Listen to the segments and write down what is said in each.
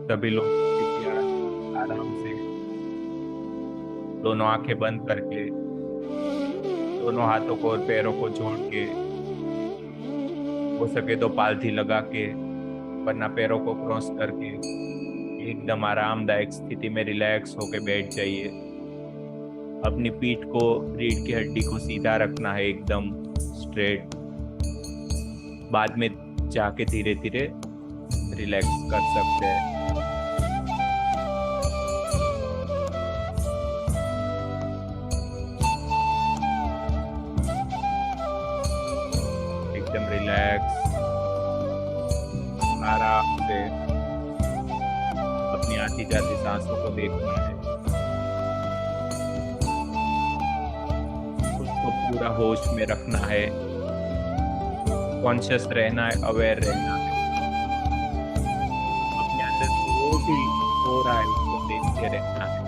सभी लोग आराम से दोनों आंखें बंद करके, दोनों हाथों को और पैरों को जोड़ के, हो सके तो पालथी लगा के, वरना पैरों को क्रॉस करके एकदम आरामदायक स्थिति में रिलैक्स होके बैठ जाइए। अपनी पीठ को, रीढ़ की हड्डी को सीधा रखना है, एकदम स्ट्रेट। बाद में जाके धीरे धीरे रिलैक्स कर सकते हैं। एकदम रिलैक्स, आराम से अपनी आती जाती सांसों को देखना है। उसको पूरा होश में रखना है, कॉन्शियस रहना है, अवेयर रहना है। अपने अंदर जो भी हो रहा है उसको देखते रहना है।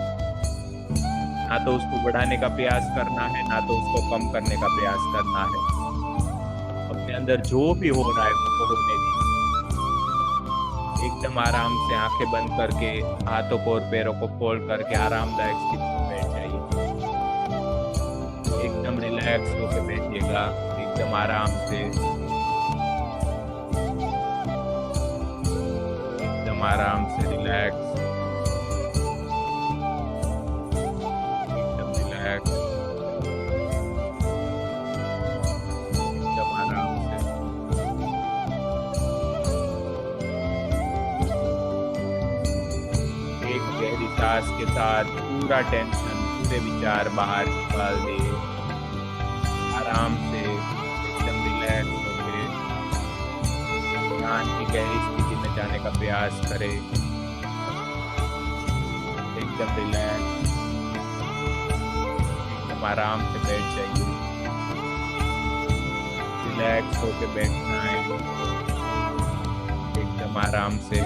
ना तो उसको बढ़ाने का प्रयास करना है, ना तो उसको कम करने का प्रयास करना है। अपने अंदर जो भी हो रहा है उसको होने दीजिए। एकदम आराम से आंखें बंद करके, हाथों को और पैरों को फोल्ड करके आरामदायक स्थिति में बैठ जाइए। एकदम रिलैक्स होकर बैठिएगा, एकदम आराम से, एकदम आराम से रिलैक्स, एकदम रिलैक्स, एकदम आराम से। एक गहरी सांस के साथ पूरा टेंशन, पूरे विचार बाहर निकाल दे। आराम से एकदम रिलैक्स होके ध्यान की गहरी स्थिति में जाने का प्रयास करें। एकदम रिलैक्स, एकदम आराम से बैठ जाइए। रिलैक्स होके बैठना है, एकदम आराम से।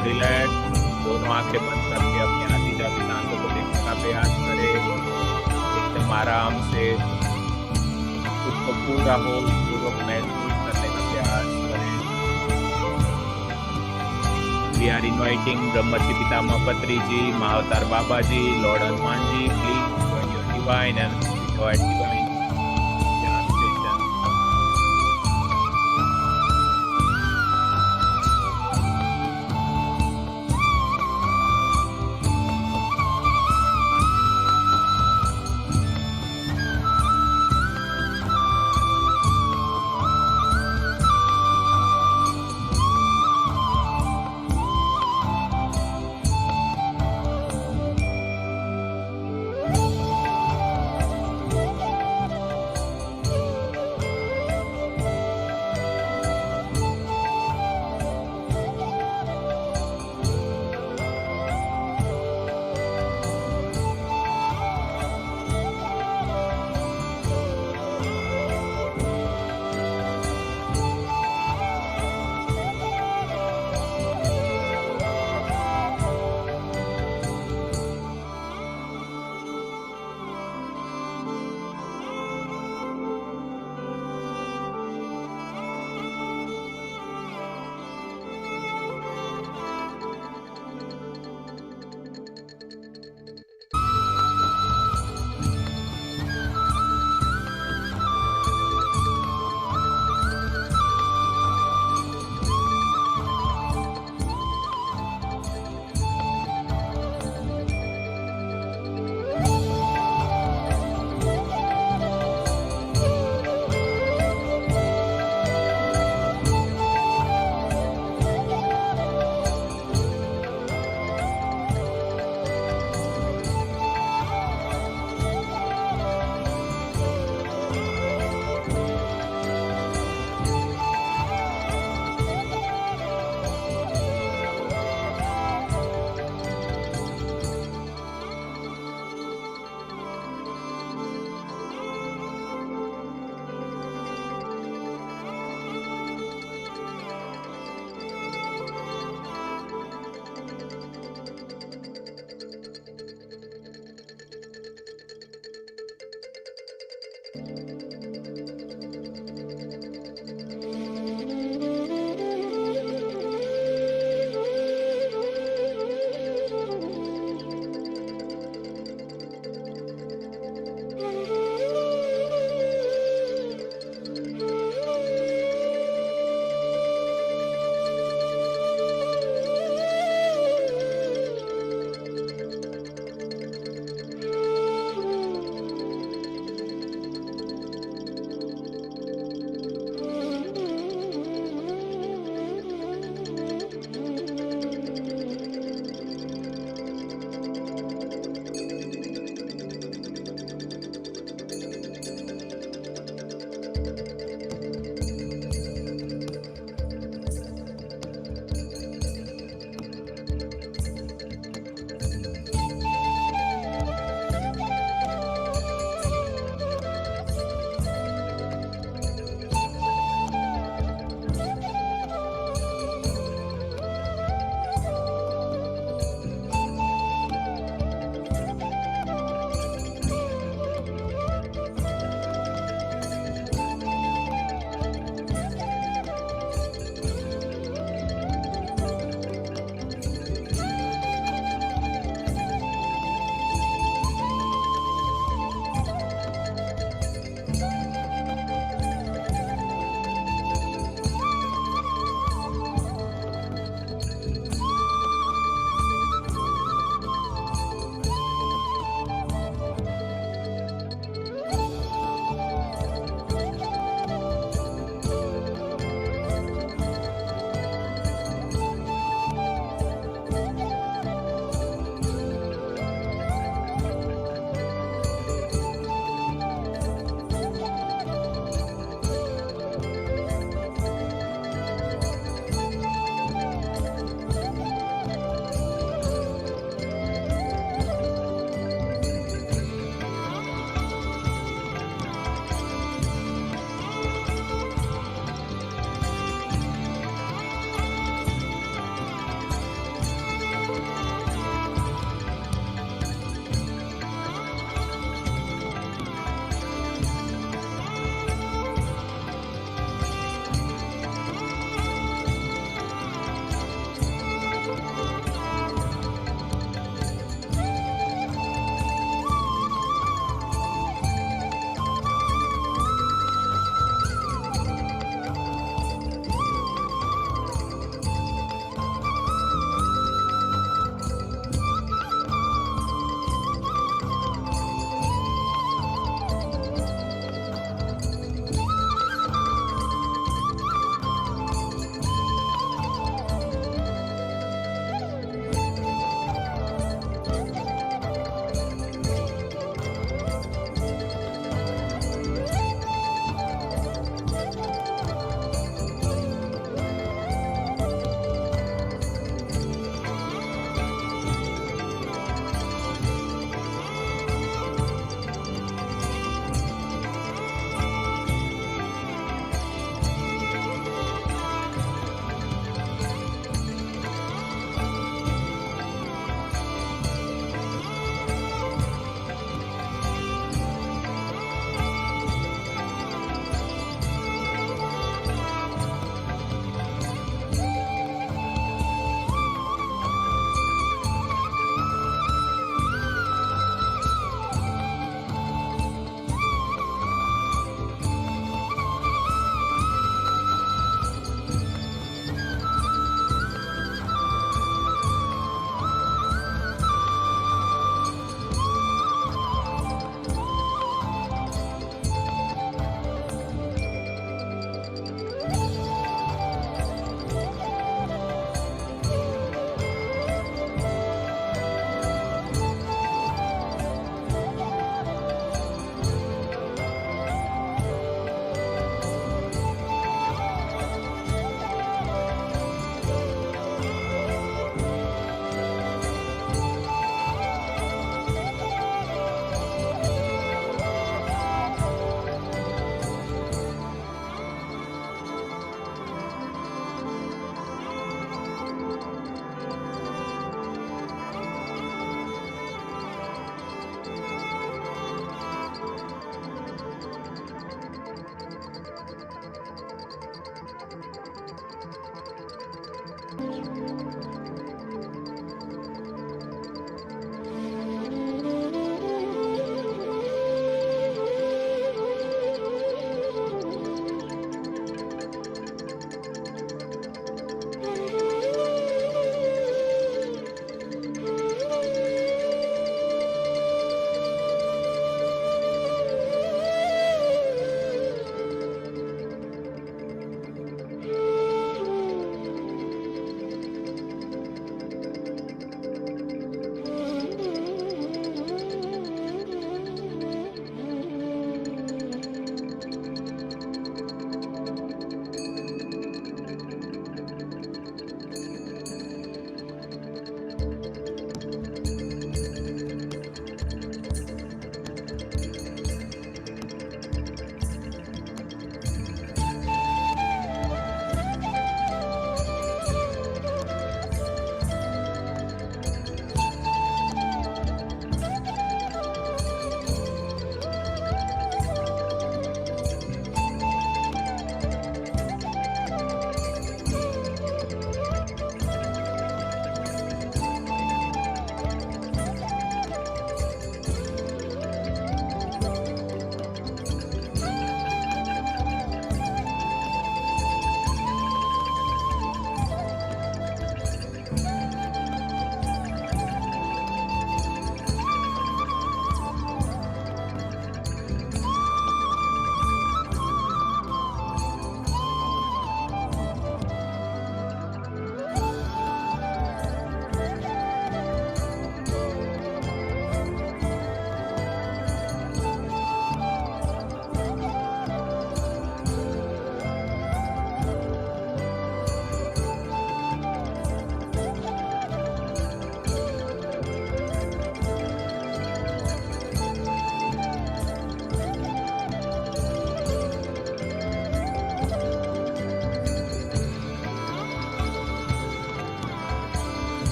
रिलैक्स, दोनों आंखें बंद करके अपनी आती जाती सांसों को देखने का प्रयास करें। एकदम आराम से खुद को पूरा होश पूर्वक महसूस करने का प्रयास करें। We are inviting Brahmarshi Pitamah Patri ji, Mahavatar Baba ji, lord Hanuman ji, please join your divine and divine dhyan session.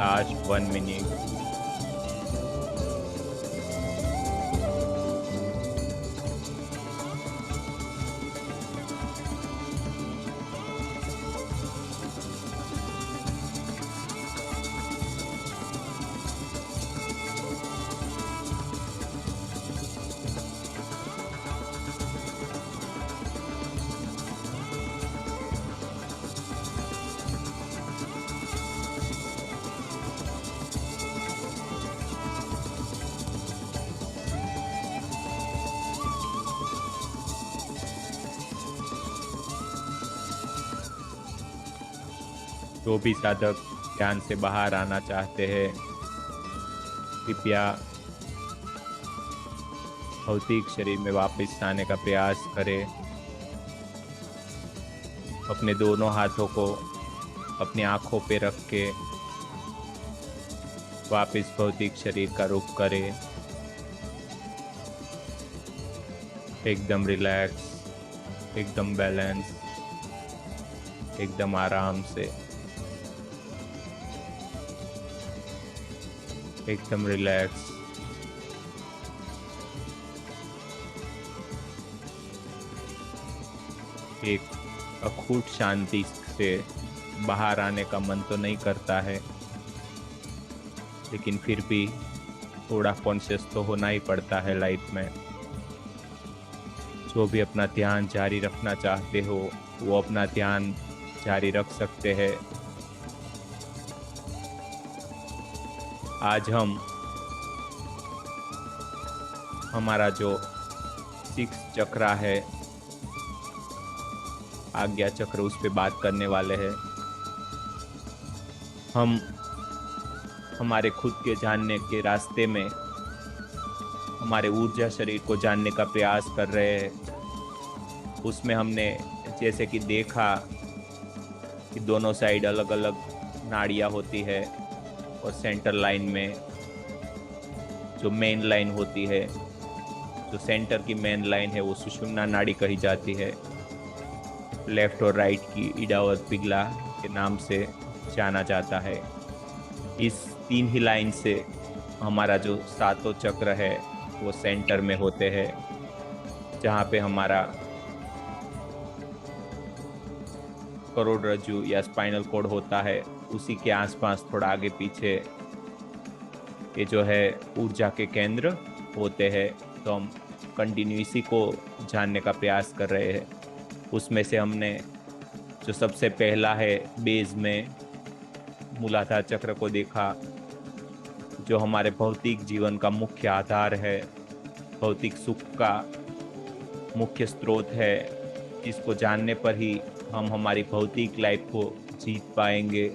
Last 1 minute. जो भी साधक ध्यान से बाहर आना चाहते हैं, कृपया भौतिक शरीर में वापस आने का प्रयास करें। अपने दोनों हाथों को अपनी आंखों पे रख के वापस भौतिक शरीर का रुख करें। एकदम रिलैक्स, एकदम बैलेंस, एकदम आराम से, एकदम रिलैक्स। एक अखूट शांति से बाहर आने का मन तो नहीं करता है, लेकिन फिर भी थोड़ा कॉन्शियस तो होना ही पड़ता है लाइफ में। जो भी अपना ध्यान जारी रखना चाहते हो वो अपना ध्यान जारी रख सकते हैं। आज हम हमारा जो 6 चक्रा है, आज्ञा चक्र, उस पे बात करने वाले हैं। हम हमारे खुद के जानने के रास्ते में हमारे ऊर्जा शरीर को जानने का प्रयास कर रहे हैं। उसमें हमने जैसे कि देखा कि दोनों साइड अलग अलग नाड़ियाँ होती है और सेंटर लाइन में जो मेन लाइन होती है, जो सेंटर की मेन लाइन है, वो सुषुम्ना नाड़ी कही जाती है। लेफ्ट और राइट की इडा और पिघला के नाम से जाना जाता है। इस 3 ही लाइन से हमारा जो 7 चक्र है वो सेंटर में होते हैं, जहाँ पे हमारा करोड़रज्जु या स्पाइनल कॉर्ड होता है। उसी के आसपास थोड़ा आगे पीछे ये जो है ऊर्जा के केंद्र होते हैं। तो हम कंटिन्यू इसी को जानने का प्रयास कर रहे हैं। उसमें से हमने जो सबसे पहला है बेस में मूलाधार चक्र को देखा, जो हमारे भौतिक जीवन का मुख्य आधार है, भौतिक सुख का मुख्य स्रोत है। इसको जानने पर ही हम हमारी भौतिक लाइफ को जीत पाएंगे।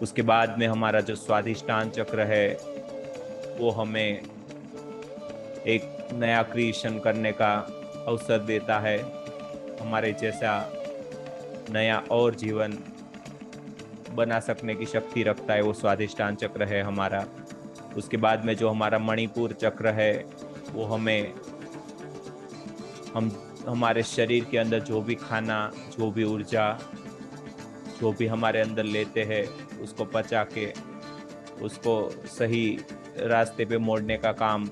उसके बाद में हमारा जो स्वाधिष्ठान चक्र है वो हमें एक नया क्रिएशन करने का अवसर देता है। हमारे जैसा नया और जीवन बना सकने की शक्ति रखता है, वो स्वाधिष्ठान चक्र है हमारा। उसके बाद में जो हमारा मणिपुर चक्र है वो हम हमारे शरीर के अंदर जो भी खाना, जो भी ऊर्जा, जो भी हमारे अंदर लेते हैं उसको पचा के उसको सही रास्ते पे मोड़ने का काम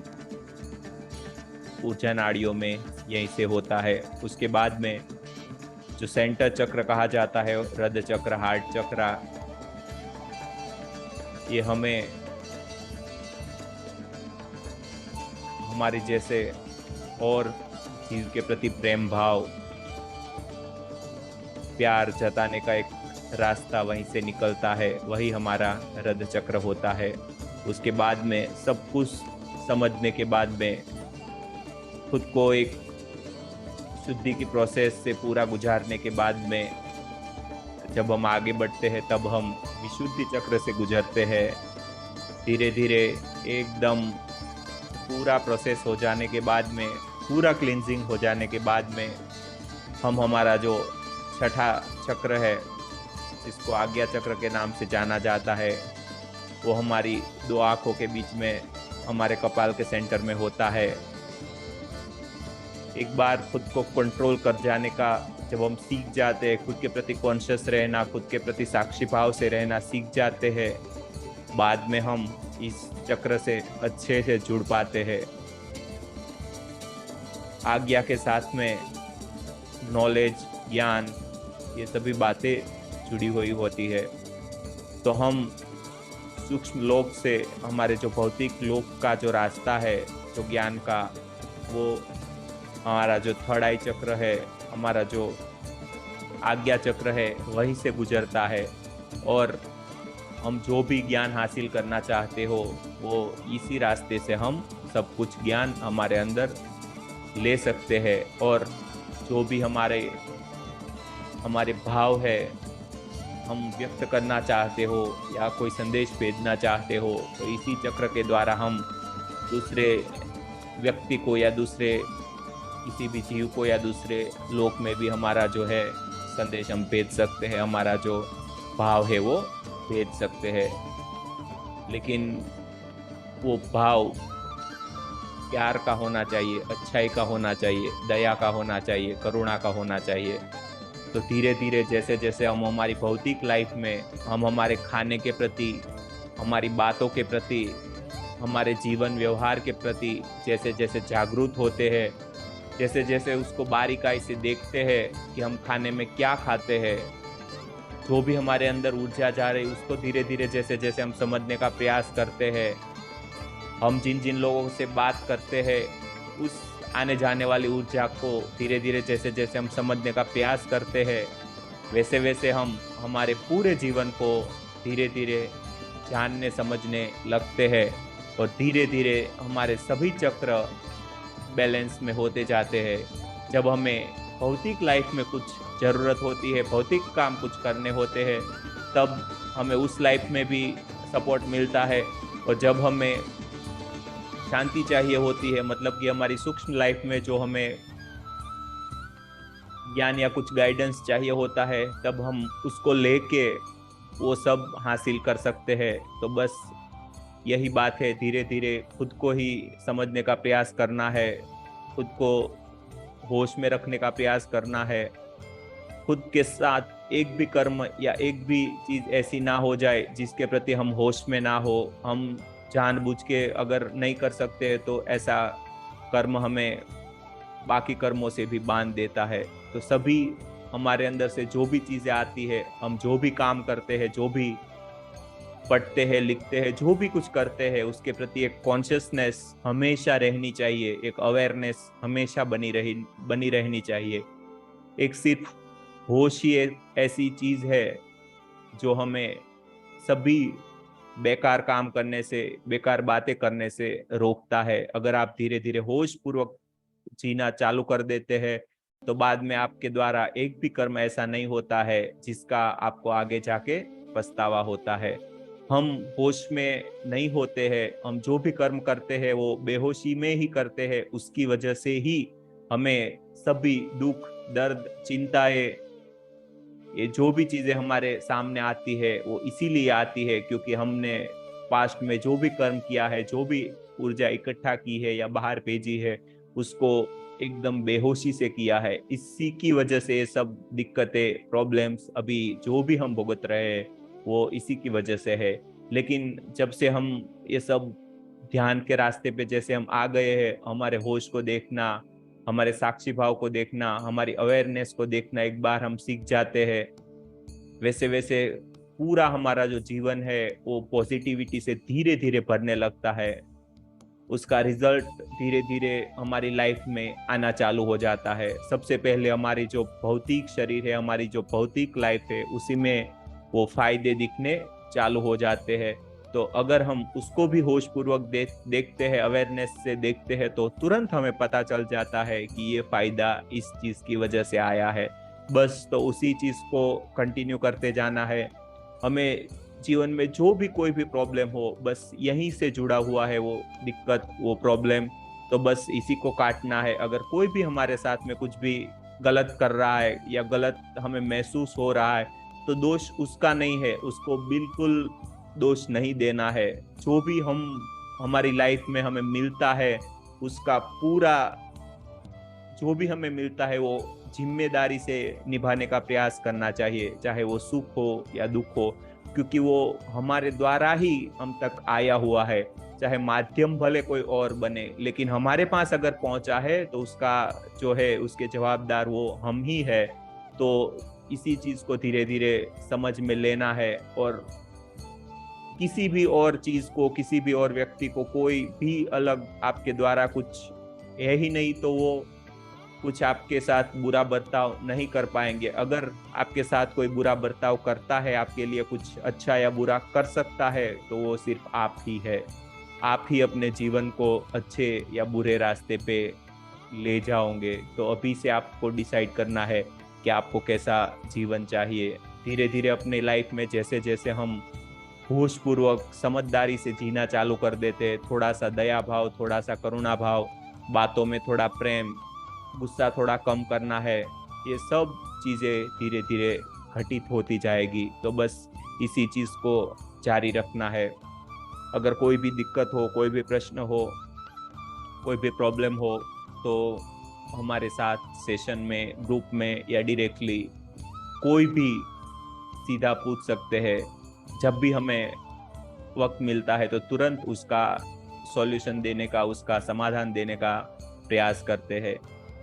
ऊर्जा नाड़ियों में यहीं से होता है। उसके बाद में जो सेंटर चक्र कहा जाता है, हृदय चक्र, हार्ट चक्र, ये हमें हमारे जैसे और जीव के प्रति प्रेम भाव, प्यार जताने का एक रास्ता वहीं से निकलता है, वही हमारा हृदय चक्र होता है। उसके बाद में सब कुछ समझने के बाद में खुद को एक शुद्धि की प्रोसेस से पूरा गुजारने के बाद में जब हम आगे बढ़ते हैं तब हम विशुद्धि चक्र से गुजरते हैं। धीरे धीरे एकदम पूरा प्रोसेस हो जाने के बाद में, पूरा क्लींजिंग हो जाने के बाद में हम हमारा जो 6ठा चक्र है, जिसको आज्ञा चक्र के नाम से जाना जाता है, वो हमारी 2 आँखों के बीच में हमारे कपाल के सेंटर में होता है। एक बार खुद को कंट्रोल कर जाने का जब हम सीख जाते हैं, खुद के प्रति कॉन्शियस रहना, खुद के प्रति साक्षी भाव से रहना सीख जाते हैं, बाद में हम इस चक्र से अच्छे से जुड़ पाते हैं। आज्ञा के साथ में नॉलेज, ज्ञान, ये सभी बातें जुड़ी हुई होती है। तो हम सूक्ष्म लोक से हमारे जो भौतिक लोक का जो रास्ता है, जो ज्ञान का, वो हमारा जो थर्ड आई चक्र है, हमारा जो आज्ञा चक्र है, वहीं से गुजरता है। और हम जो भी ज्ञान हासिल करना चाहते हो, वो इसी रास्ते से हम सब कुछ ज्ञान हमारे अंदर ले सकते हैं। और जो भी हमारे भाव है, हम व्यक्त करना चाहते हो या कोई संदेश भेजना चाहते हो, तो इसी चक्र के द्वारा हम दूसरे व्यक्ति को या दूसरे किसी भी जीव को या दूसरे लोक में भी हमारा जो है संदेश हम भेज सकते हैं, हमारा जो भाव है वो भेज सकते हैं। लेकिन वो भाव प्यार का होना चाहिए, अच्छाई का होना चाहिए, दया का होना चाहिए, करुणा का होना चाहिए। तो धीरे धीरे जैसे जैसे हम हमारी भौतिक लाइफ में हम हमारे खाने के प्रति, हमारी बातों के प्रति, हमारे जीवन व्यवहार के प्रति जैसे जैसे जागरूक होते हैं, जैसे जैसे उसको बारीकाई से देखते हैं कि हम खाने में क्या खाते हैं, जो भी हमारे अंदर ऊर्जा जा रही है उसको धीरे धीरे जैसे जैसे हम समझने का प्रयास करते हैं, हम जिन जिन लोगों से बात करते हैं उस आने जाने वाली ऊर्जा को धीरे धीरे जैसे जैसे हम समझने का प्रयास करते हैं, वैसे वैसे हम हमारे पूरे जीवन को धीरे धीरे जानने समझने लगते हैं। और धीरे धीरे हमारे सभी चक्र बैलेंस में होते जाते हैं। जब हमें भौतिक लाइफ में कुछ ज़रूरत होती है, भौतिक काम कुछ करने होते हैं, तब हमें उस लाइफ में भी सपोर्ट मिलता है। और जब हमें शांति चाहिए होती है, मतलब कि हमारी सूक्ष्म लाइफ में जो हमें ज्ञान या कुछ गाइडेंस चाहिए होता है, तब हम उसको लेके वो सब हासिल कर सकते हैं। तो बस यही बात है, धीरे धीरे खुद को ही समझने का प्रयास करना है, खुद को होश में रखने का प्रयास करना है। खुद के साथ एक भी कर्म या एक भी चीज़ ऐसी ना हो जाए जिसके प्रति हम होश में ना हो। हम जानबूझ के अगर नहीं कर सकते तो ऐसा कर्म हमें बाकी कर्मों से भी बांध देता है। तो सभी हमारे अंदर से जो भी चीज़ें आती है, हम जो भी काम करते हैं, जो भी पढ़ते हैं, लिखते हैं, जो भी कुछ करते हैं, उसके प्रति एक कॉन्शियसनेस हमेशा रहनी चाहिए, एक अवेयरनेस हमेशा बनी रहनी चाहिए। एक सिर्फ होश ही एक ऐसी चीज़ है जो हमें सभी बेकार काम करने से, बेकार बातें करने से रोकता है। अगर आप धीरे धीरे होश पूर्वक जीना चालू कर देते हैं, तो बाद में आपके द्वारा एक भी कर्म ऐसा नहीं होता है जिसका आपको आगे जाके पछतावा होता है। हम होश में नहीं होते हैं, हम जो भी कर्म करते हैं वो बेहोशी में ही करते हैं। उसकी वजह से ही हमें सभी दुख, दर्द, चिंताएं, ये जो भी चीजें हमारे सामने आती है वो इसीलिए आती है क्योंकि हमने पास्ट में जो भी कर्म किया है, जो भी ऊर्जा इकट्ठा की है या बाहर भेजी है, उसको एकदम बेहोशी से किया है। इसी की वजह से ये सब दिक्कतें, प्रॉब्लम्स अभी जो भी हम भुगत रहे हैं वो इसी की वजह से है। लेकिन जब से हम ये सब ध्यान के रास्ते पे जैसे हम आ गए हैं, हमारे होश को देखना, हमारे साक्षी भाव को देखना, हमारी अवेयरनेस को देखना एक बार हम सीख जाते हैं, वैसे वैसे पूरा हमारा जो जीवन है वो पॉजिटिविटी से धीरे धीरे भरने लगता है। उसका रिजल्ट धीरे धीरे हमारी लाइफ में आना चालू हो जाता है। सबसे पहले हमारी जो भौतिक शरीर है, हमारी जो भौतिक लाइफ है, उसी में वो फायदे दिखने चालू हो जाते हैं। तो अगर हम उसको भी होश पूर्वक देखते हैं, अवेयरनेस से देखते हैं, तो तुरंत हमें पता चल जाता है कि ये फायदा इस चीज की वजह से आया है। बस तो उसी चीज को कंटिन्यू करते जाना है। हमें जीवन में जो भी कोई भी प्रॉब्लम हो, बस यहीं से जुड़ा हुआ है वो दिक्कत, वो प्रॉब्लम, तो बस इसी को काटना है। अगर कोई भी हमारे साथ में कुछ भी गलत कर रहा है या गलत हमें महसूस हो रहा है, तो दोष उसका नहीं है, उसको बिल्कुल दोष नहीं देना है। जो भी हमारी लाइफ में हमें मिलता है, उसका पूरा जो भी हमें मिलता है वो जिम्मेदारी से निभाने का प्रयास करना चाहिए, चाहे वो सुख हो या दुख हो। क्योंकि वो हमारे द्वारा ही हम तक आया हुआ है। चाहे माध्यम भले कोई और बने, लेकिन हमारे पास अगर पहुंचा है तो उसका जो है उसके जवाबदार वो हम ही है। तो इसी चीज को धीरे धीरे समझ में लेना है, और किसी भी और चीज को, किसी भी और व्यक्ति को कोई भी अलग आपके द्वारा कुछ है ही नहीं, तो वो कुछ आपके साथ बुरा बर्ताव नहीं कर पाएंगे। अगर आपके साथ कोई बुरा बर्ताव करता है, आपके लिए कुछ अच्छा या बुरा कर सकता है, तो वो सिर्फ आप ही है। आप ही अपने जीवन को अच्छे या बुरे रास्ते पे ले जाओगे। तो अभी से आपको डिसाइड करना है कि आपको कैसा जीवन चाहिए। धीरे धीरे अपने लाइफ में जैसे जैसे हम होश पूर्वक समझदारी से जीना चालू कर देते हैं, थोड़ा सा दया भाव, थोड़ा सा करुणा भाव, बातों में थोड़ा प्रेम, गुस्सा थोड़ा कम करना है, ये सब चीजें धीरे धीरे घटित होती जाएगी। तो बस इसी चीज को जारी रखना है। अगर कोई भी दिक्कत हो, कोई भी प्रश्न हो, कोई भी प्रॉब्लम हो, तो हमारे साथ सेशन में, ग्रुप में या डायरेक्टली कोई भी सीधा पूछ सकते हैं। जब भी हमें वक्त मिलता है तो तुरंत उसका सॉल्यूशन देने का, उसका समाधान देने का प्रयास करते हैं।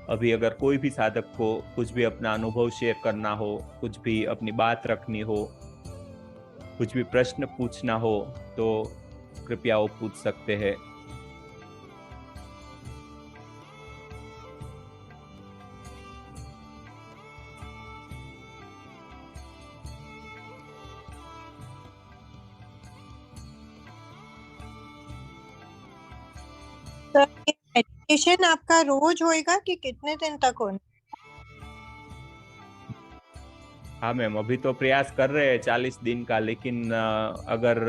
अभी अगर कोई भी साधक को कुछ भी अपना अनुभव शेयर करना हो, कुछ भी अपनी बात रखनी हो, कुछ भी प्रश्न पूछना हो, तो कृपया वो पूछ सकते हैं। सर, ये मेडिटेशन आपका रोज होएगा कि कितने दिन तक होना? हाँ मैम, अभी तो प्रयास कर रहे हैं 40 दिन का, लेकिन अगर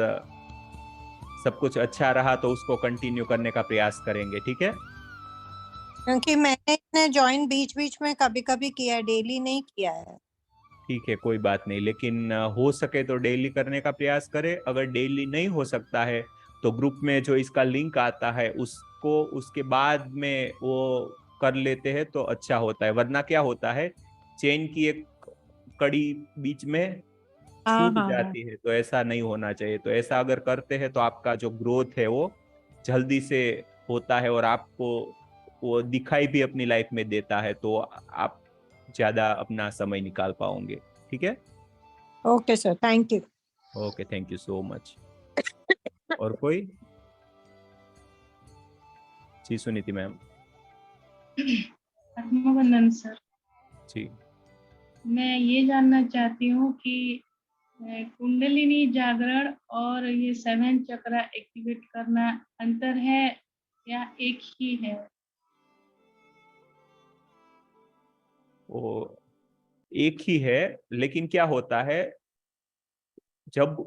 सब कुछ अच्छा रहा तो उसको कंटिन्यू करने का प्रयास करेंगे। ठीक है। क्योंकि मैंने इसने ज्वाइन बीच बीच में कभी कभी किया है, डेली नहीं किया है। ठीक है, कोई बात नहीं, लेकिन हो सके तो डेली करने का प्रयास करें। अगर डेली नहीं हो सकता है तो ग्रुप में जो इसका लिंक आता है उसको उसके बाद में वो कर लेते हैं तो अच्छा होता है। वरना क्या होता है, चेन की एक कड़ी बीच में हाँ छूट हाँ हाँ। जाती है, तो ऐसा नहीं होना चाहिए। तो ऐसा अगर करते हैं तो आपका जो ग्रोथ है वो जल्दी से होता है, और आपको वो दिखाई भी अपनी लाइफ में देता है, तो आप ज्यादा अपना समय निकाल पाओगे। ठीक है। Okay sir, thank you. Okay, thank you so much. और कोई? जी सुनीति मैम। आत्मवंदन सर। जी। मैं ये जानना चाहती हूँ कि कुंडलिनी जागरण और ये 7 चक्रा एक्टिवेट करना अंतर है या एक ही है? वो एक ही है, लेकिन क्या होता है, जब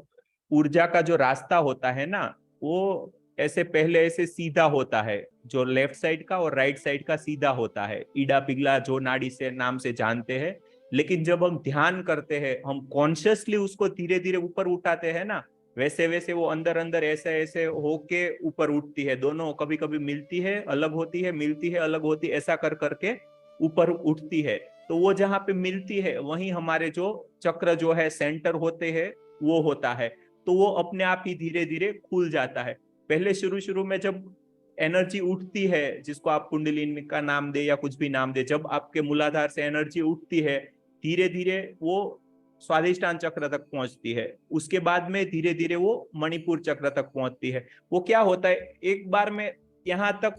ऊर्जा का जो रास्ता होता है ना, वो ऐसे पहले ऐसे सीधा होता है, जो लेफ्ट साइड का और राइट साइड का सीधा होता है, ईडा पिघला जो नाड़ी से नाम से जानते हैं। लेकिन जब हम ध्यान करते हैं, हम कॉन्शियसली उसको धीरे धीरे ऊपर उठाते हैं ना, वैसे वैसे वो अंदर अंदर ऐसे ऐसे होके ऊपर उठती है। दोनों कभी कभी मिलती है, अलग होती है, मिलती है, अलग होती है, ऐसा कर करके ऊपर उठती है। तो वो जहाँ पे मिलती है वहीं हमारे जो चक्र जो है सेंटर होते हैं वो होता है। तो वो अपने आप ही धीरे धीरे खुल जाता है। पहले शुरू शुरू में जब एनर्जी उठती है, जिसको आप कुंडलिनी का नाम दे या कुछ भी नाम दे, जब आपके मूलाधार से एनर्जी उठती है, धीरे धीरे वो स्वादिष्टान चक्र तक पहुंचती है। उसके बाद में धीरे धीरे वो मणिपुर चक्र तक पहुंचती है। वो क्या होता है, एक बार में यहाँ तक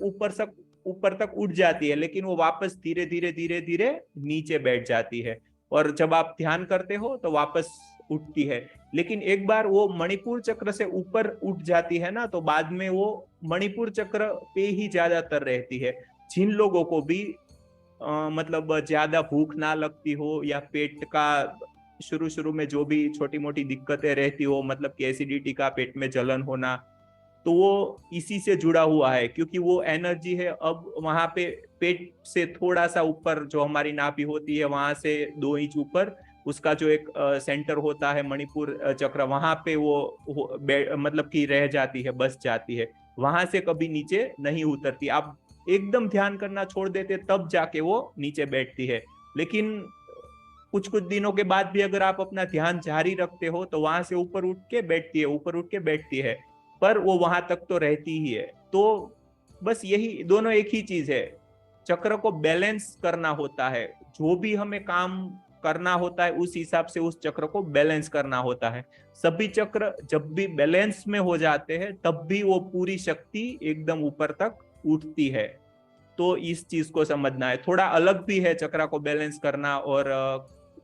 ऊपर तक उठ जाती है, लेकिन वो वापस धीरे धीरे धीरे धीरे नीचे बैठ जाती है। और जब आप ध्यान करते हो तो वापस उठती है। लेकिन एक बार वो मणिपुर चक्र से ऊपर उठ जाती है ना, तो बाद में वो मणिपुर चक्र पे ही ज्यादातर रहती है। जिन लोगों को भी मतलब ज्यादा भूख ना लगती हो, या पेट का शुरू शुरू में जो भी छोटी मोटी दिक्कतें रहती हो, मतलब कि एसिडिटी का, पेट में जलन होना, तो वो इसी से जुड़ा हुआ है। क्योंकि वो एनर्जी है अब वहां पे पेट से थोड़ा सा ऊपर, जो हमारी नाभि होती है वहां से 2 इंच ऊपर, उसका जो एक सेंटर होता है मणिपुर चक्र, वहां पे वो मतलब कि रह जाती है, बस जाती है। वहां से कभी नीचे नहीं उतरती। आप एकदम ध्यान करना छोड़ देते तब जाके वो नीचे बैठती है। लेकिन कुछ कुछ दिनों के बाद भी अगर आप अपना ध्यान जारी रखते हो तो वहां से ऊपर उठ के बैठती है, ऊपर उठ के बैठती है, पर वो वहां तक तो रहती ही है। तो बस यही दोनों एक ही चीज है, चक्र को बैलेंस करना होता है। जो भी हमें काम करना होता है उस हिसाब से उस चक्र को बैलेंस करना होता है। सभी चक्र जब भी बैलेंस में हो जाते हैं तब भी वो पूरी शक्ति एकदम ऊपर तक उठती है। तो इस चीज को समझना है। थोड़ा अलग भी है चक्र को बैलेंस करना और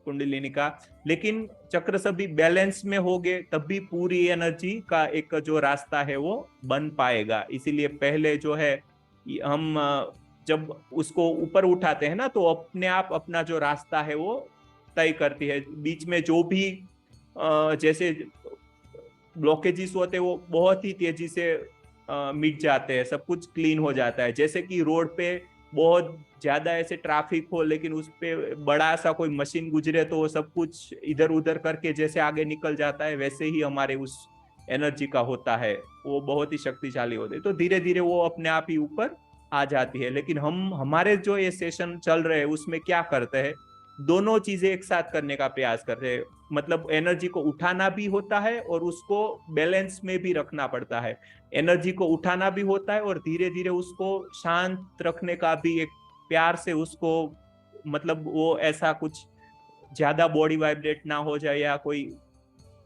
कुंडलिनी का, लेकिन चक्र सभी बैलेंस में हो गए तब भी पूरी एनर्जी का एक जो रास्ता है वो बन पाएगा। इसीलिए पहले जो है हम जब उसको ऊपर उठाते हैं ना तो अपने आप अपना जो रास्ता है वो तय करती है। बीच में जो भी जैसे ब्लॉकेजेस होते हैं वो बहुत ही तेजी से मिट जाते हैं, सब कुछ क्लीन हो जाता है। जैसे कि रोड पे बहुत ज्यादा ऐसे ट्रैफिक हो लेकिन उस पे बड़ा सा कोई मशीन गुजरे तो वो सब कुछ इधर उधर करके जैसे आगे निकल जाता है, वैसे ही हमारे उस एनर्जी का होता है, वो बहुत ही शक्तिशाली होते हैं। तो धीरे धीरे वो अपने आप ही ऊपर आ जाती है। लेकिन हम हमारे जो ये सेशन चल रहे हैं उसमें क्या करते हैं, दोनों चीजें एक साथ करने का प्रयास करते हैं। मतलब एनर्जी को उठाना भी होता है और उसको बैलेंस में भी रखना पड़ता है। एनर्जी को उठाना भी होता है और धीरे धीरे उसको शांत रखने का भी, एक प्यार से उसको, मतलब वो ऐसा कुछ ज्यादा बॉडी वाइब्रेट ना हो जाए या कोई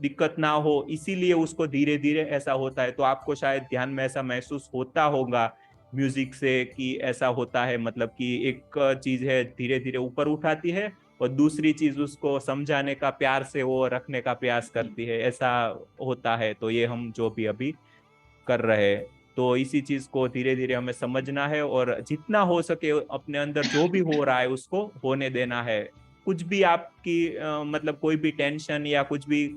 दिक्कत ना हो, इसीलिए उसको धीरे धीरे ऐसा होता है। तो आपको शायद ध्यान में ऐसा महसूस होता होगा म्यूजिक से कि ऐसा होता है, मतलब कि एक चीज है धीरे धीरे ऊपर उठाती है और दूसरी चीज उसको समझाने का, प्यार से वो रखने का प्रयास करती है, ऐसा होता है। तो ये हम जो भी अभी कर रहे हैं, तो इसी चीज को धीरे धीरे हमें समझना है और जितना हो सके अपने अंदर जो भी हो रहा है उसको होने देना है। कुछ भी आपकी मतलब कोई भी टेंशन या कुछ भी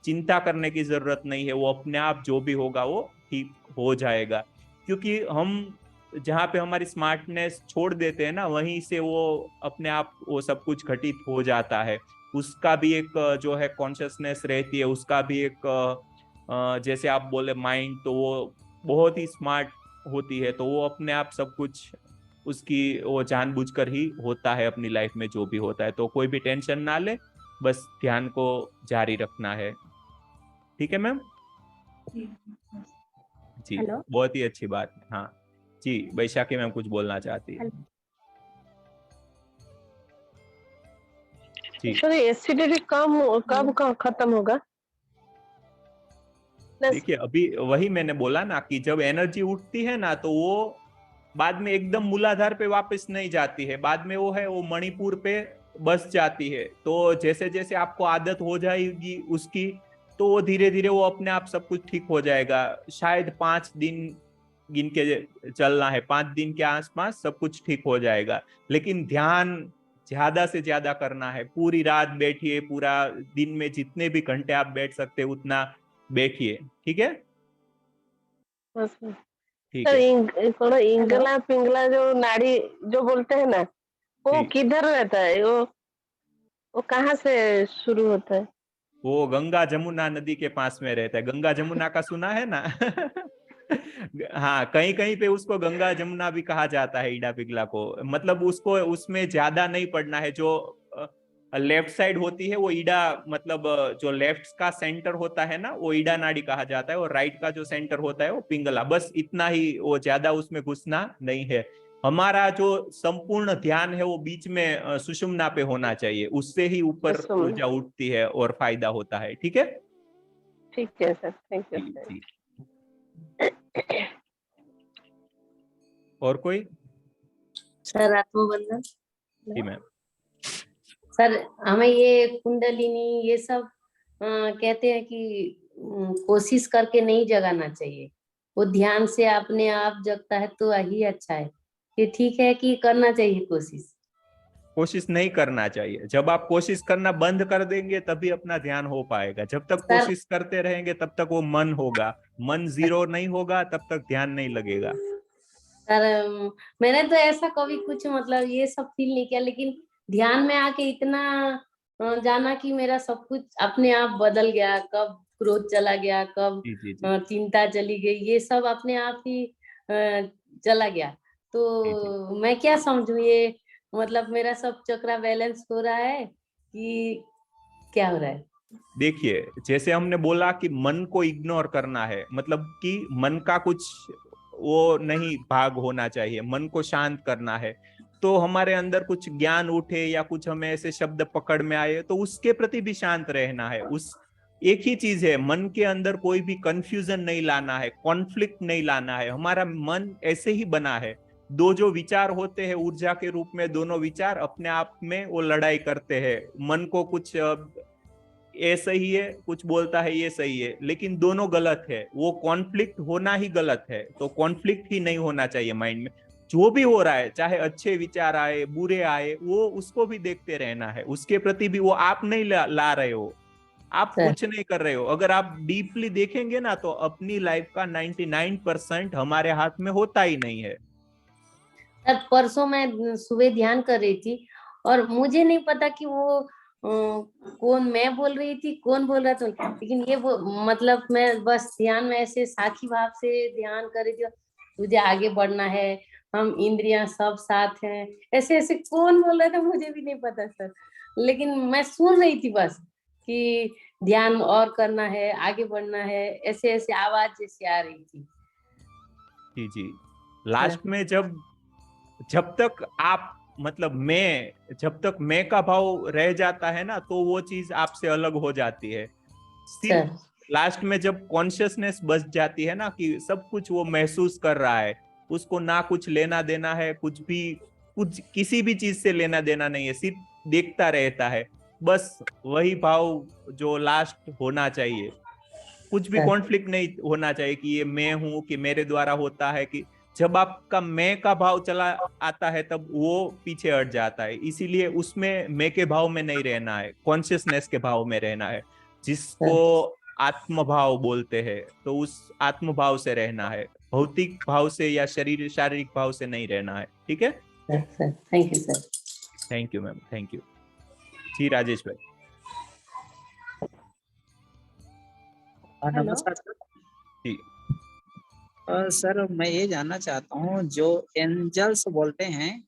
चिंता करने की जरूरत नहीं है, वो अपने आप जो भी होगा वो ठीक हो जाएगा। क्योंकि हम जहाँ पे हमारी स्मार्टनेस छोड़ देते हैं ना, वहीं से वो अपने आप वो सब कुछ घटित हो जाता है। उसका भी एक जो है कॉन्शियसनेस रहती है, उसका भी एक जैसे आप बोले माइंड, तो वो बहुत ही स्मार्ट होती है। तो वो अपने आप सब कुछ उसकी वो जानबूझकर ही होता है अपनी लाइफ में जो भी होता है। तो कोई भी टेंशन ना ले, बस ध्यान को जारी रखना है। ठीक है मैम? जी, हेलो। बहुत ही अच्छी बात है। हाँ जी, वैशाखी मैम कुछ बोलना चाहती है। जी सर एसिडिटी कब खत्म होगा? देखिए, अभी वही मैंने बोला ना कि जब एनर्जी उठती है ना तो वो बाद में एकदम मूलाधार पे वापस नहीं जाती है, बाद में वो है वो मणिपुर पे बस जाती है। तो जैसे जैसे आपको आदत हो जाएगी उसकी, तो वो धीरे धीरे वो अपने आप सब कुछ ठीक हो जाएगा। शायद 5 दिन गिन के चलना है, 5 दिन के आसपास सब कुछ ठीक हो जाएगा। लेकिन ध्यान ज्यादा से ज्यादा करना है, पूरी रात बैठिए, पूरा दिन में जितने भी घंटे आप बैठ सकते उतना बैठिए। ठीक है? बस ठीक सर है थोड़ा इंगला पिंगला जो नाड़ी जो बोलते हैं ना, वो जी। किधर रहता है? वो कहाँ से शुरू होता है? वो गंगा जमुना नदी के पास में रहता है। गंगा जमुना का सुना है ना? हाँ, कहीं कहीं पे उसको गंगा जमुना भी कहा जाता है, ईडा पिघला को। मतलब उसको उसमें ज्यादा नहीं पढ़ना है। जो लेफ्ट साइड होती है वो ईडा, मतलब जो लेफ्ट का सेंटर होता है ना वो ईडा नाड़ी कहा जाता है, और राइट का जो सेंटर होता है वो पिंगला। बस इतना ही, वो ज्यादा उसमें घुसना नहीं है। हमारा जो संपूर्ण ध्यान है वो बीच में सुषुम्ना पे होना चाहिए, उससे ही ऊपर ऊर्जा उठती है और फायदा होता है। ठीक है? ठीक है sir, thank you ji sir. जी। और कोई? सर आत्मबंधन। जी मैम। सर हमें ये कुंडलिनी ये सब कहते हैं कि कोशिश करके नहीं जगाना चाहिए, वो ध्यान से अपने आप जगता है तो यही अच्छा है। ये ठीक है कि करना चाहिए कोशिश? कोशिश नहीं करना चाहिए। जब आप कोशिश करना बंद कर देंगे तभी अपना ध्यान हो पाएगा। जब तक सर कोशिश करते रहेंगे तब तक वो मन होगा। मन जीरो नहीं होगा तब तक ध्यान नहीं लगेगा। सर मैंने तो ऐसा कभी कुछ मतलब ये सब फील नहीं किया, लेकिन ध्यान में आके इतना जाना कि मेरा सब कुछ अपने आप बदल गया। कब क्रोध चला गया, कब जी जी जी चिंता चली गई, ये सब अपने आप ही चला गया। जी जी। तो मैं क्या समझूं, ये मतलब मेरा सब चक्रा बैलेंस हो रहा है कि क्या हो रहा है? देखिए, जैसे हमने बोला कि मन को इग्नोर करना है, मतलब कि मन का कुछ वो नहीं भाग होना चाहिए, मन को शांत करना है। तो हमारे अंदर कुछ ज्ञान उठे या कुछ हमें ऐसे शब्द पकड़ में आए तो उसके प्रति भी शांत रहना है। उस एक ही चीज है, मन के अंदर कोई भी कंफ्यूजन नहीं लाना है, कॉन्फ्लिक्ट नहीं लाना है। हमारा मन ऐसे ही बना है, दो जो विचार होते हैं ऊर्जा के रूप में, दोनों विचार अपने आप में वो लड़ाई करते हैं। मन को कुछ ये सही है, कुछ बोलता है ये सही है, लेकिन दोनों गलत है। वो कॉन्फ्लिक्ट होना ही गलत है, तो कॉन्फ्लिक्ट ही नहीं होना चाहिए माइंड में। जो भी हो रहा है, चाहे अच्छे विचार आए बुरे आए, वो उसको भी देखते रहना है, उसके प्रति भी वो आप नहीं ला रहे हो, आप सर। कुछ नहीं कर रहे हो। अगर आप डीपली देखेंगे ना तो अपनी लाइफ का 99% हमारे हाथ में होता ही नहीं है। सर, परसों मैं सुबह ध्यान कर रही थी और मुझे नहीं पता कि वो कौन मैं बोल रही थी, कौन बोल रहा था, लेकिन ये वो मतलब मैं बस ध्यान में ऐसे साखी भाव से ध्यान कर रही थी, तुझे आगे बढ़ना है, हम इंद्रियां सब साथ हैं, ऐसे ऐसे कौन बोल रहा था मुझे भी नहीं पता सर, लेकिन मैं सुन रही थी बस कि ध्यान और करना है, आगे बढ़ना है, ऐसे ऐसे आवाज जैसे आ रही थी। जी जी। लास्ट में जब तक आप मतलब जब तक मैं का भाव रह जाता है ना, तो वो चीज आपसे अलग हो जाती है। सिर्फ लास्ट में जब कॉन्शियसनेस बच जाती है ना, कि सब कुछ वो महसूस कर रहा है, उसको ना कुछ लेना देना है, कुछ किसी भी चीज से लेना देना नहीं है, सिर्फ देखता रहता है, बस वही भाव जो लास्ट होना चाहिए। कुछ भी कॉन्फ्लिक्ट नहीं होना चाहिए कि ये मैं हूं, कि मेरे द्वारा होता है। कि जब आपका मैं का भाव चला आता है तब वो पीछे हट जाता है। इसीलिए उसमें मैं के भाव में नहीं रहना है, कॉन्शियसनेस के भाव में रहना है, जिसको आत्म भाव बोलते हैं। तो उस आत्म भाव से रहना है, भौतिक भाव से या शारीरिक भाव से नहीं रहना है। ठीक है sir, thank you sir. Thank you ma'am, thank you ji. Rajesh भाई। नमस्कार सर। जी सर, मैं ये जानना चाहता हूँ, जो एंजल्स बोलते हैं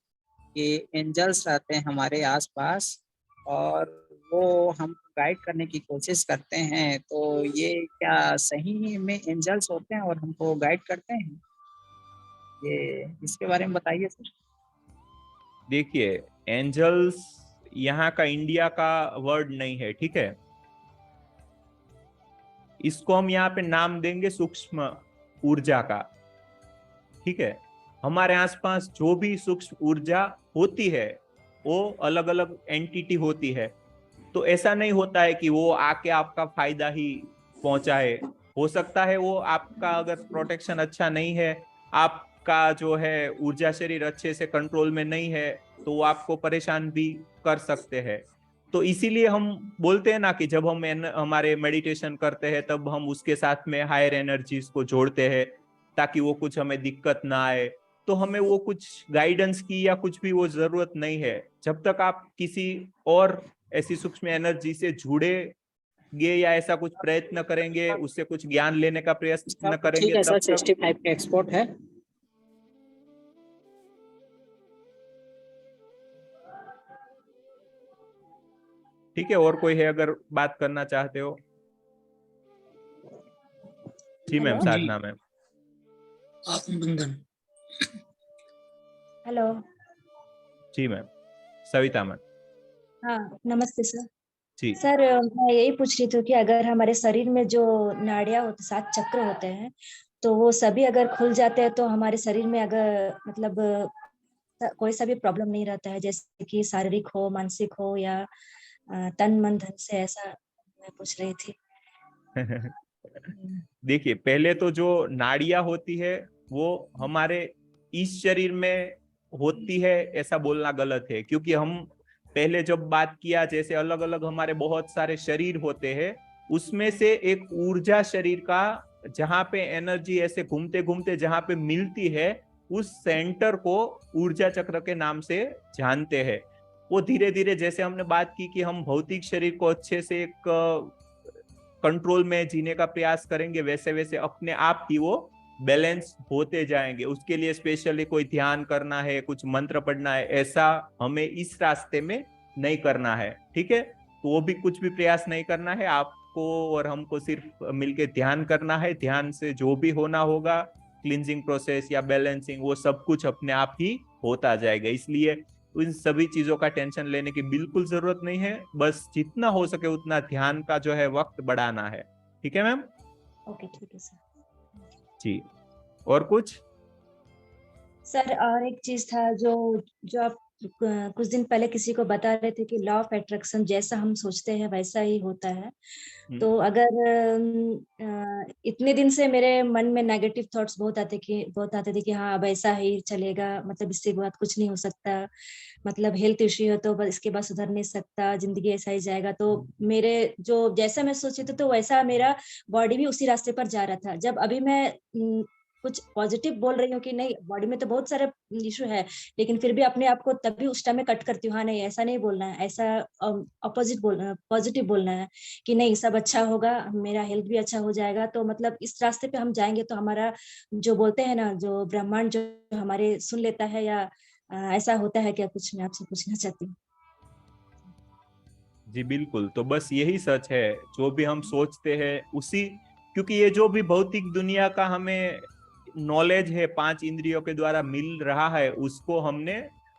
कि एंजल्स रहते हैं हमारे आसपास और वो हम गाइड करने की कोशिश करते हैं, तो ये क्या सही में एंजल्स होते हैं और हमको गाइड करते हैं? ये इसके बारे में बताइए सर। देखिए, एंजल्स यहाँ का इंडिया का वर्ड नहीं है, ठीक है। इसको हम यहाँ पे नाम देंगे सूक्ष्म ऊर्जा का, ठीक है। हमारे आसपास जो भी सूक्ष्म ऊर्जा होती है वो अलग अलग एंटिटी होती है। तो ऐसा नहीं होता है कि वो आके आपका फायदा ही पहुंचाए। हो सकता है वो आपका अगर प्रोटेक्शन अच्छा नहीं है, आपका जो है ऊर्जा शरीर अच्छे से कंट्रोल में नहीं है, तो वो आपको परेशान भी कर सकते हैं। तो इसीलिए हम बोलते हैं ना कि जब हम हमारे मेडिटेशन करते हैं तब हम उसके साथ में हायर एनर्जीज को जोड़ते हैं, ताकि वो कुछ हमें दिक्कत ना आए। तो हमें वो कुछ गाइडेंस की या कुछ भी वो जरूरत नहीं है। जब तक आप किसी और ऐसी सूक्ष्म एनर्जी से जुड़ेंगे या ऐसा कुछ प्रयत्न करेंगे, उससे कुछ ज्ञान लेने का प्रयत्न करेंगे, ठीक है सर, तब तक 65 के एक्सपोर्ट है। ठीक है। और कोई है अगर बात करना चाहते हो? जी मैम, हेलो साधना मैम। आत्मबंधन। हेलो। जी मैम, सविता मैम। हाँ, नमस्ते सर। जी सर, मैं यही पूछ रही थी कि अगर हमारे शरीर में जो नाड़ियाँ होते, 7 चक्र होते हैं, तो वो सभी अगर खुल जाते हैं तो हमारे शरीर में अगर मतलब कोई सा भी प्रॉब्लम नहीं रहता है, जैसे कि शारीरिक हो, मानसिक हो या तन मन धन से, ऐसा मैं पूछ रही थी। देखिए, पहले तो जो नाड़ियां होती है वो हमारे इस शरीर में होती है, ऐसा बोलना गलत है। क्योंकि हम पहले जब बात किया, जैसे अलग अलग हमारे बहुत सारे शरीर होते हैं, उसमें से एक ऊर्जा शरीर का, जहां पे एनर्जी ऐसे घूमते घूमते जहां पे मिलती है, उस सेंटर को ऊर्जा चक्र के नाम से जानते हैं। वो धीरे धीरे, जैसे हमने बात की कि हम भौतिक शरीर को अच्छे से एक कंट्रोल में जीने का प्रयास करेंगे, वैसे वैसे अपने आप ही वो बैलेंस होते जाएंगे। उसके लिए स्पेशली कोई ध्यान करना है, कुछ मंत्र पढ़ना है, ऐसा हमें इस रास्ते में नहीं करना है, ठीक है। तो वो भी कुछ भी प्रयास नहीं करना है आपको, और हमको सिर्फ मिलके ध्यान करना है। ध्यान से जो भी होना होगा, क्लींजिंग प्रोसेस या बैलेंसिंग, वो सब कुछ अपने आप ही होता जाएगा। इसलिए इन सभी चीजों का टेंशन लेने की बिल्कुल जरूरत नहीं है। बस जितना हो सके उतना ध्यान का जो है वक्त बढ़ाना है, ठीक है मैम? ओके, ठीक है सर। जी, और कुछ? सर और एक चीज था जो जो आप कुछ दिन पहले किसी को बता रहे थे कि लॉ ऑफ अट्रैक्शन, जैसा हम सोचते हैं वैसा ही होता है। तो अगर इतने दिन से मेरे मन में नेगेटिव थॉट्स बहुत आते थे कि हाँ अब ऐसा ही चलेगा, मतलब इससे बाद कुछ नहीं हो सकता, मतलब हेल्थ इश्यू है तो बस इसके बाद सुधर नहीं सकता, जिंदगी ऐसा ही जाएगा। तो मेरे जो जैसा मैं सोची थी तो वैसा मेरा बॉडी भी उसी रास्ते पर जा रहा था। जब अभी मैं कुछ पॉजिटिव बोल रही हूँ कि नहीं, बॉडी में तो बहुत सारे इशू है, लेकिन फिर भी अपने आप को तभी उस टाइम में कट करती हूँ, हाँ नहीं ऐसा नहीं बोलना है, ऐसा अपोजिट बोलना है, पॉजिटिव बोलना है कि नहीं सब अच्छा होगा, मेरा हेल्थ भी अच्छा हो जाएगा। तो मतलब इस रास्ते पे हम जाएंगे तो हमारा जो बोलते हैं ना, जो ब्रह्मांड जो हमारे सुन लेता है, या ऐसा होता है क्या? कुछ मैं आपसे पूछना चाहती हूँ। जी बिल्कुल, तो बस यही सच है, जो भी हम सोचते हैं उसी, क्योंकि ये जो भी भौतिक दुनिया का हमें नॉलेज है 5 इंद्रियों के द्वारा मिल रहा है, उसको हमने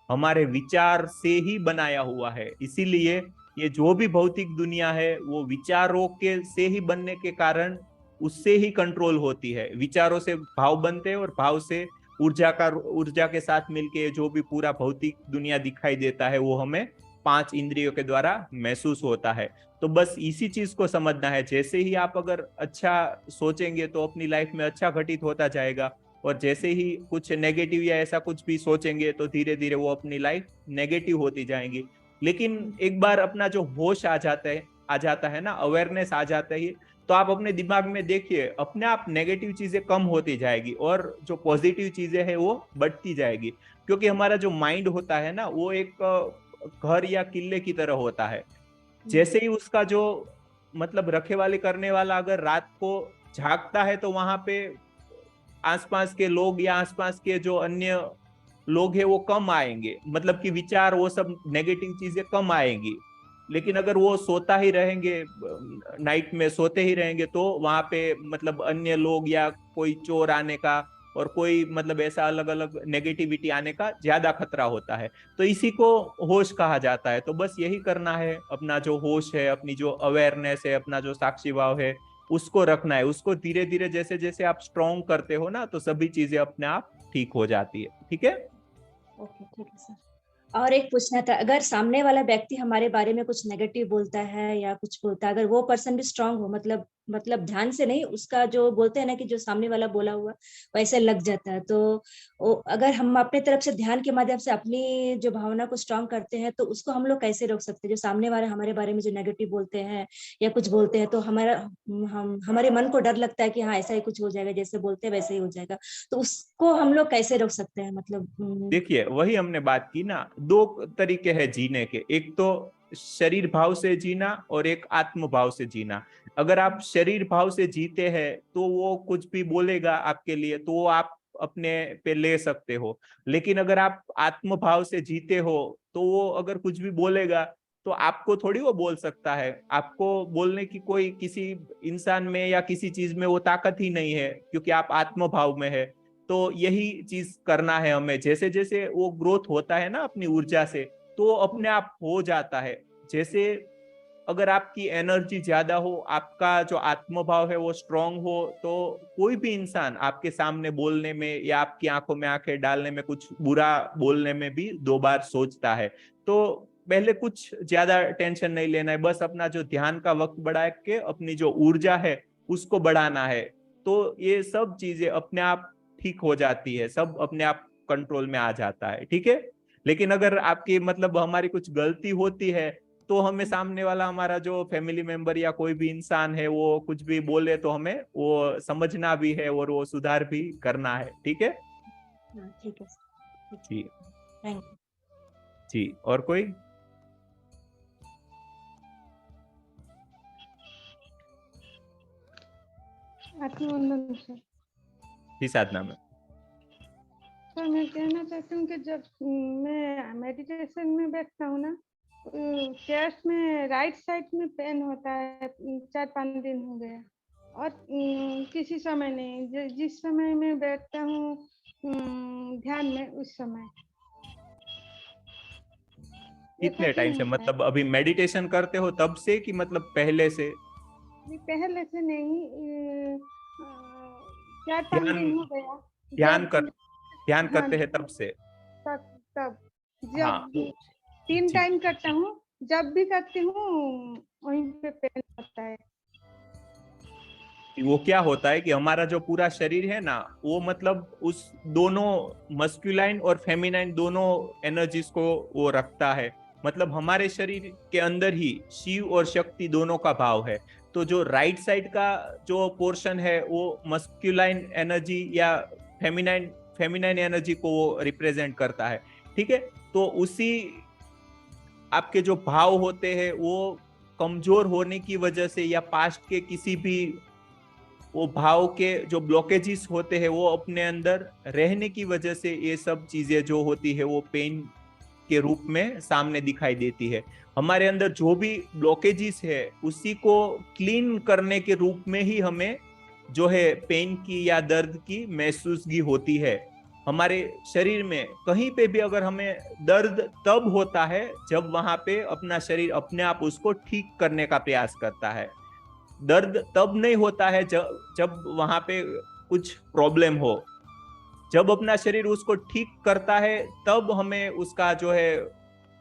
हमारे विचार से ही बनाया हुआ है। इसीलिए ये जो भी भौतिक दुनिया है वो विचारों के से ही बनने के कारण उससे ही कंट्रोल होती है। विचारों से भाव बनते हैं और भाव से ऊर्जा के साथ मिलके जो भी पूरा भौतिक दुनिया दिखाई देता है वो हमें 5 इंद्रियों के द्वारा महसूस होता है। तो बस इसी चीज को समझना है। जैसे ही आप अगर अच्छा सोचेंगे तो अपनी लाइफ में अच्छा घटित होता जाएगा, और जैसे ही कुछ नेगेटिव या ऐसा कुछ भी सोचेंगे तो धीरे धीरे वो अपनी लाइफ नेगेटिव होती जाएंगी। लेकिन एक बार अपना जो होश आ जाता है ना, अवेयरनेस आ जाता है, तो आप अपने दिमाग में देखिए अपने आप नेगेटिव चीजें कम होती जाएगी और जो पॉजिटिव चीजें हैं वो बढ़ती जाएगी। क्योंकि हमारा जो माइंड होता है ना, वो एक घर या किले की तरह होता है। जैसे ही उसका जो मतलब रखेवाली करने वाला अगर रात को झांकता है तो वहां पे आसपास के लोग या आसपास के जो अन्य लोग हैं वो कम आएंगे, मतलब कि विचार वो सब नेगेटिव चीजें कम आएंगी। लेकिन अगर वो सोता ही रहेंगे, नाइट में सोते ही रहेंगे, तो वहां पे मतलब अन्य लोग या कोई चोर आने का और कोई मतलब ऐसा अलग अलग नेगेटिविटी आने का ज्यादा खतरा होता है। तो इसी को होश कहा जाता है। तो बस यही करना है, अपना जो होश है, अपनी जो अवेयरनेस है, अपना जो साक्षी भाव है, उसको रखना है। उसको धीरे धीरे जैसे जैसे आप स्ट्रॉन्ग करते हो ना, तो सभी चीजें अपने आप ठीक हो जाती है, ठीक है? ओके, ठीक है सर। और एक पूछना था, अगर सामने वाला व्यक्ति हमारे बारे में कुछ नेगेटिव बोलता है या कुछ बोलता है, अगर वो पर्सन भी स्ट्रांग हो, मतलब ध्यान से नहीं, उसका जो बोलते हैं ना कि जो सामने वाला बोला हुआ वैसे लग जाता है, तो अगर हम अपने तरफ से ध्यान के माध्यम से अपनी जो भावना को स्ट्रांग करते हैं तो उसको हम लोग कैसे रोक सकते हैं? जो सामने वाले हमारे बारे में जो नेगेटिव बोलते हैं या कुछ बोलते हैं, तो हमारे मन को डर लगता है कि हाँ ऐसा ही कुछ हो जाएगा, जैसे बोलते हैं वैसे ही हो जाएगा, तो उसको हम लोग कैसे रोक सकते हैं? मतलब देखिए, वही हमने बात की ना, 2 तरीके हैं जीने के। एक तो शरीर भाव से जीना और एक आत्म भाव से जीना। अगर आप शरीर भाव से जीते हैं तो वो कुछ भी बोलेगा आपके लिए तो वो आप अपने पे ले सकते हो। लेकिन अगर आप आत्म भाव से जीते हो तो वो अगर कुछ भी बोलेगा तो आपको थोड़ी वो बोल सकता है। आपको बोलने की कोई किसी इंसान में या किसी चीज में वो ताकत ही नहीं है, क्योंकि आप आत्म भाव में है। तो यही चीज करना है हमें। जैसे जैसे वो ग्रोथ होता है ना अपनी ऊर्जा से, तो अपने आप हो जाता है। जैसे अगर आपकी एनर्जी ज्यादा हो, आपका जो आत्मभाव है वो स्ट्रांग हो, तो कोई भी इंसान आपके सामने बोलने में या आपकी आंखों में आंखें डालने में, कुछ बुरा बोलने में भी 2 बार सोचता है। तो पहले कुछ ज्यादा टेंशन नहीं लेना है, बस अपना जो ध्यान का वक्त बढ़ा के अपनी जो ऊर्जा है उसको बढ़ाना है। तो ये सब चीजें अपने आप ठीक हो जाती है, सब अपने आप कंट्रोल में आ जाता है, ठीक है? लेकिन अगर आपकी मतलब हमारी कुछ गलती होती है तो हमें सामने वाला हमारा जो फैमिली मेंबर या कोई भी इंसान है वो कुछ भी बोले तो हमें वो समझना भी है और वो सुधार भी करना है, ठीक है? ठीक है सर, जी थैंक यू। जी, और कोई? आत्मवंदन सर। जी साधना में। सर मैं कहना चाहती हूँ कि जब मैं मेडिटेशन में बैठता हूँ ना, चेस्ट में राइट साइड में पेन होता है, 4-5 दिन हो गया। और किसी समय नहीं, जिस समय मैं बैठता हूँ ध्यान में, उस समय। कितने टाइम से, मतलब अभी मेडिटेशन करते हो तब से कि मतलब पहले से? पहले से नहीं, 4-5 दिन हो गया। ध्यान करते हैं तब से? तब हाँ, जब 3 टाइम करता हूँ, जब भी करती हूँ वहीं पे पेन होता है। वो क्या होता है कि हमारा जो पूरा शरीर है ना, वो मतलब उस दोनों मस्कुलाइन और फेमिनाइन दोनों एनर्जीज को वो रखता है। मतलब हमारे शरीर के अंदर ही शिव और शक्ति दोनों का भाव है। तो जो राइट साइड का जो पोर्शन है वो मस्कुलाइन एनर्जी या फेमिनाइन एनर्जी को वो रिप्रेजेंट करता है। ठीक है, तो उसी आपके जो भाव होते हैं वो कमजोर होने की वजह से या पास्ट के किसी भी वो भाव के जो ब्लॉकेजेस होते हैं वो अपने अंदर रहने की वजह से ये सब चीजें जो होती है वो पेन के रूप में सामने दिखाई देती है। हमारे अंदर जो भी ब्लॉकेजेस है उसी को क्लीन करने के रूप में ही हमें जो है पेन की या दर्द की महसूसगी होती है। हमारे शरीर में कहीं पे भी अगर हमें दर्द तब होता है जब वहां पे अपना शरीर अपने आप उसको ठीक करने का प्रयास करता है। दर्द तब नहीं होता है जब वहां पे कुछ प्रॉब्लम हो। जब अपना शरीर उसको ठीक करता है तब हमें उसका जो है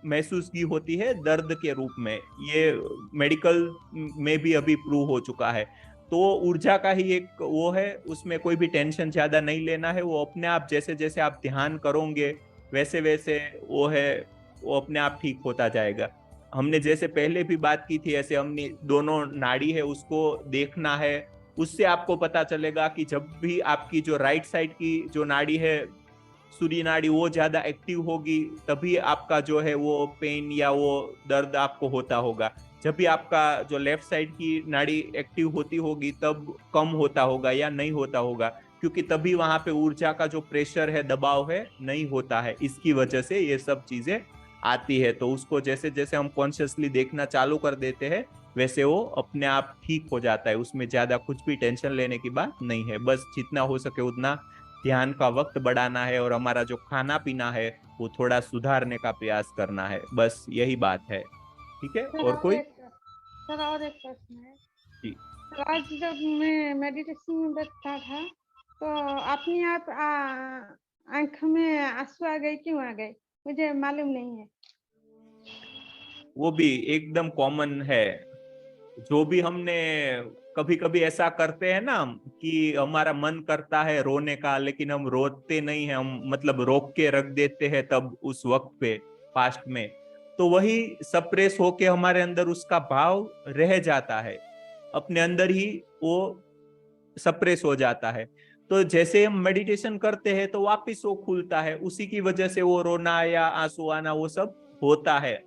महसूस की होती है दर्द के रूप में। ये मेडिकल में भी अभी प्रूव हो चुका है। तो ऊर्जा का ही एक वो है, उसमें कोई भी टेंशन ज्यादा नहीं लेना है। वो अपने आप जैसे जैसे आप ध्यान करोगे वैसे वैसे वो है वो अपने आप ठीक होता जाएगा। हमने जैसे पहले भी बात की थी ऐसे हमने दोनों नाड़ी है उसको देखना है। उससे आपको पता चलेगा कि जब भी आपकी जो राइट साइड की जो नाड़ी है सूर्य नाड़ी वो ज्यादा एक्टिव होगी तभी आपका जो है वो पेन या वो दर्द आपको होता होगा। जब भी आपका जो लेफ्ट साइड की नाड़ी एक्टिव होती होगी तब कम होता होगा या नहीं होता होगा, क्योंकि तभी वहां पे ऊर्जा का जो प्रेशर है दबाव है नहीं होता है। इसकी वजह से ये सब चीजें आती है। तो उसको जैसे जैसे हम कॉन्शियसली देखना चालू कर देते हैं वैसे वो अपने आप ठीक हो जाता है। उसमें ज्यादा कुछ भी टेंशन लेने की बात नहीं है। बस जितना हो सके उतना ध्यान का वक्त बढ़ाना है और हमारा जो खाना पीना है वो थोड़ा सुधारने का प्रयास करना है। बस यही बात है। ठीक है, और कोई? सर और एक प्रश्न है जी। सर, आज जब मैं मेडिटेशन में बैठता था तो अपने आप आंख में आंसू आ गए, क्यों आ गए मुझे मालूम नहीं है। वो भी एकदम कॉमन है। जो भी हमने कभी कभी ऐसा करते हैं ना कि हमारा मन करता है रोने का लेकिन हम रोते नहीं है, हम मतलब रोक के रख देते हैं तब उस वक्त पे पास्ट में, तो वही सप्रेस होके हमारे अंदर उसका भाव रह जाता है, अपने अंदर ही वो सप्रेस हो जाता है। तो जैसे हम मेडिटेशन करते हैं तो वापिस वो खुलता है, उसी की वजह से वो रोना या आंसू आना वो सब होता है।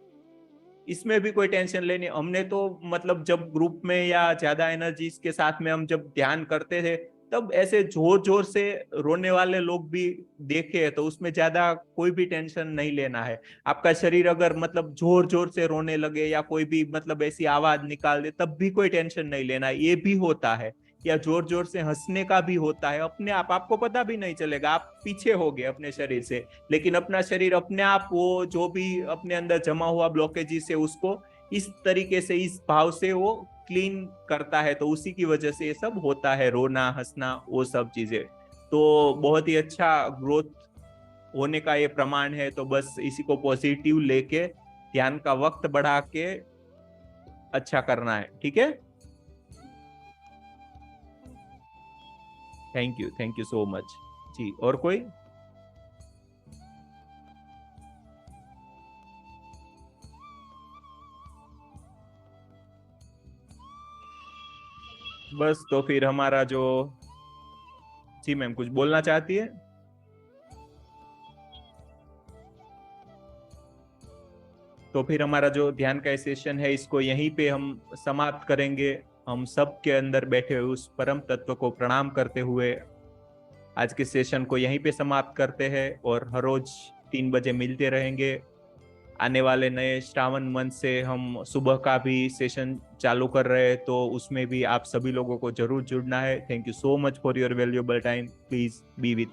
इसमें भी कोई टेंशन लेनी। हमने तो मतलब जब ग्रुप में या ज्यादा एनर्जीज के साथ में हम जब ध्यान करते थे तब ऐसे जोर जोर से रोने वाले लोग भी देखे, तो उसमें ज्यादा कोई भी टेंशन नहीं लेना है। आपका शरीर अगर मतलब जोर जोर से रोने लगे या कोई भी मतलब ऐसी आवाज निकाल दे तब भी कोई टेंशन नहीं लेना है। ये भी होता है, या जोर जोर से हंसने का भी होता है। अपने आप आपको पता भी नहीं चलेगा, आप पीछे हो गए अपने शरीर से, लेकिन अपना शरीर अपने आप वो जो भी अपने अंदर जमा हुआ ब्लॉकेजेस है उसको इस तरीके से इस भाव से वो क्लीन करता है। तो उसी की वजह से ये सब होता है, रोना हंसना वो सब चीजें। तो बहुत ही अच्छा ग्रोथ होने का ये प्रमाण है। तो बस इसी को पॉजिटिव लेके ध्यान का वक्त बढ़ा के अच्छा करना है। ठीक है, थैंक यू सो मच जी। और कोई? बस तो फिर हमारा जो जी मैम कुछ बोलना चाहती है? तो फिर हमारा जो ध्यान का सेशन है इसको यहीं पे हम समाप्त करेंगे। हम सब के अंदर बैठे हुए उस परम तत्व को प्रणाम करते हुए आज के सेशन को यहीं पे समाप्त करते हैं और हर रोज 3 बजे मिलते रहेंगे। आने वाले नए श्रावण मंथ से हम सुबह का भी सेशन चालू कर रहे हैं, तो उसमें भी आप सभी लोगों को जरूर जुड़ना है। Thank you so much for your valuable time. Please be with